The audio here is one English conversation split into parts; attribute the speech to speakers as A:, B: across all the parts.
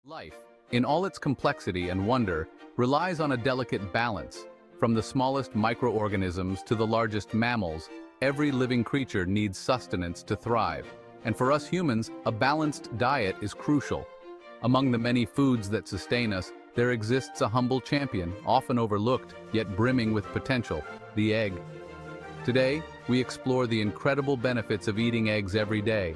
A: Life, in all its complexity and wonder, relies on a delicate balance. From the smallest microorganisms to the largest mammals, every living creature needs sustenance to thrive. And for us humans, a balanced diet is crucial. Among the many foods that sustain us, there exists a humble champion, often overlooked, yet brimming with potential: the egg. Today, we explore the incredible benefits of eating eggs every day,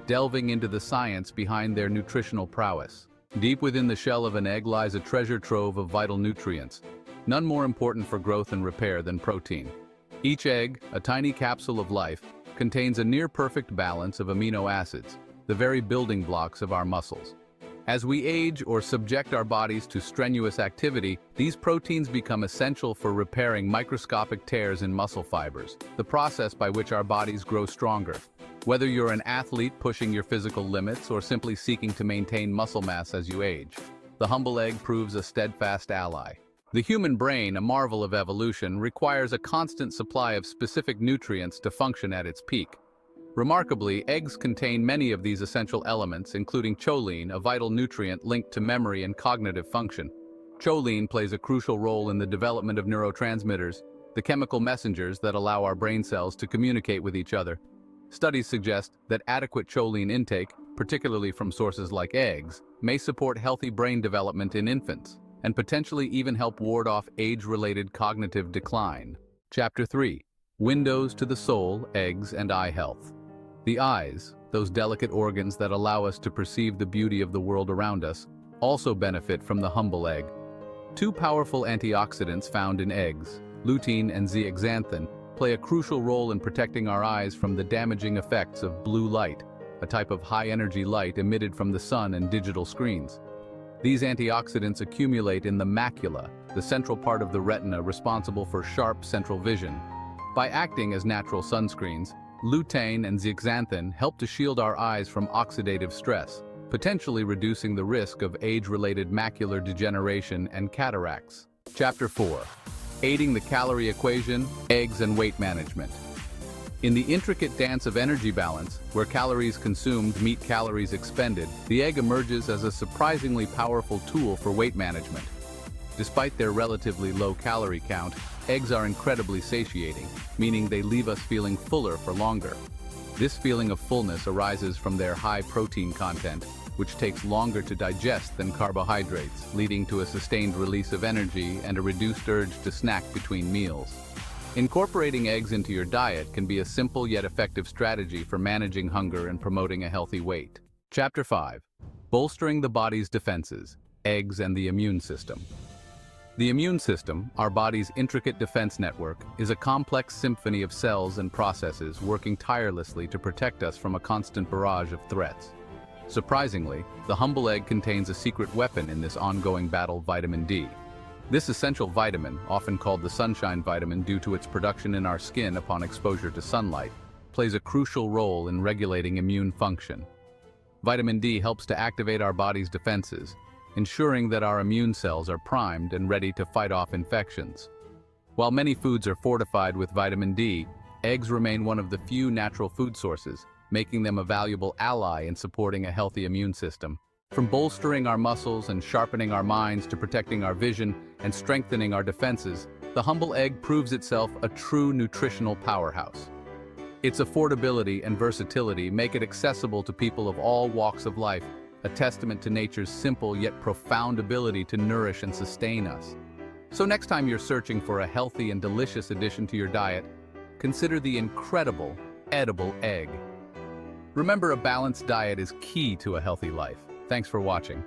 A: delving into the science behind their nutritional prowess. Deep within the shell of an egg lies a treasure trove of vital nutrients, none more important for growth and repair than protein. Each egg, a tiny capsule of life, contains a near-perfect balance of amino acids, the very building blocks of our muscles. As we age or subject our bodies to strenuous activity, these proteins become essential for repairing microscopic tears in muscle fibers, the process by which our bodies grow stronger. Whether you're an athlete pushing your physical limits or simply seeking to maintain muscle mass as you age, the humble egg proves a steadfast ally. The human brain, a marvel of evolution, requires a constant supply of specific nutrients to function at its peak. Remarkably, eggs contain many of these essential elements, including choline, a vital nutrient linked to memory and cognitive function. Choline plays a crucial role in the development of neurotransmitters, the chemical messengers that allow our brain cells to communicate with each other. Studies suggest that adequate choline intake, particularly from sources like eggs, may support healthy brain development in infants, and potentially even help ward off age-related cognitive decline. Chapter 3. Windows to the Soul, Eggs, and Eye Health. The eyes, those delicate organs that allow us to perceive the beauty of the world around us, also benefit from the humble egg. Two powerful antioxidants found in eggs, lutein and zeaxanthin, play a crucial role in protecting our eyes from the damaging effects of blue light, a type of high-energy light emitted from the sun and digital screens. These antioxidants accumulate in the macula, the central part of the retina responsible for sharp central vision. By acting as natural sunscreens, lutein and zeaxanthin help to shield our eyes from oxidative stress, potentially reducing the risk of age-related macular degeneration and cataracts. Chapter 4. Aiding the calorie equation, eggs and weight management. In the intricate dance of energy balance, where calories consumed meet calories expended, the egg emerges as a surprisingly powerful tool for weight management. Despite their relatively low calorie count, eggs are incredibly satiating, meaning they leave us feeling fuller for longer. This feeling of fullness arises from their high protein content, which takes longer to digest than carbohydrates, leading to a sustained release of energy and a reduced urge to snack between meals. Incorporating eggs into your diet can be a simple yet effective strategy for managing hunger and promoting a healthy weight. Chapter 5. Bolstering the body's defenses, eggs and the immune system. The immune system, our body's intricate defense network, is a complex symphony of cells and processes working tirelessly to protect us from a constant barrage of threats. Surprisingly, the humble egg contains a secret weapon in this ongoing battle: vitamin D. This essential vitamin, often called the sunshine vitamin due to its production in our skin upon exposure to sunlight, plays a crucial role in regulating immune function. Vitamin D helps to activate our body's defenses, ensuring that our immune cells are primed and ready to fight off infections. While many foods are fortified with vitamin D, eggs remain one of the few natural food sources, making them a valuable ally in supporting a healthy immune system. From bolstering our muscles and sharpening our minds to protecting our vision and strengthening our defenses, the humble egg proves itself a true nutritional powerhouse. Its affordability and versatility make it accessible to people of all walks of life, a testament to nature's simple yet profound ability to nourish and sustain us. So next time you're searching for a healthy and delicious addition to your diet, consider the incredible, edible egg. Remember, a balanced diet is key to a healthy life. Thanks for watching.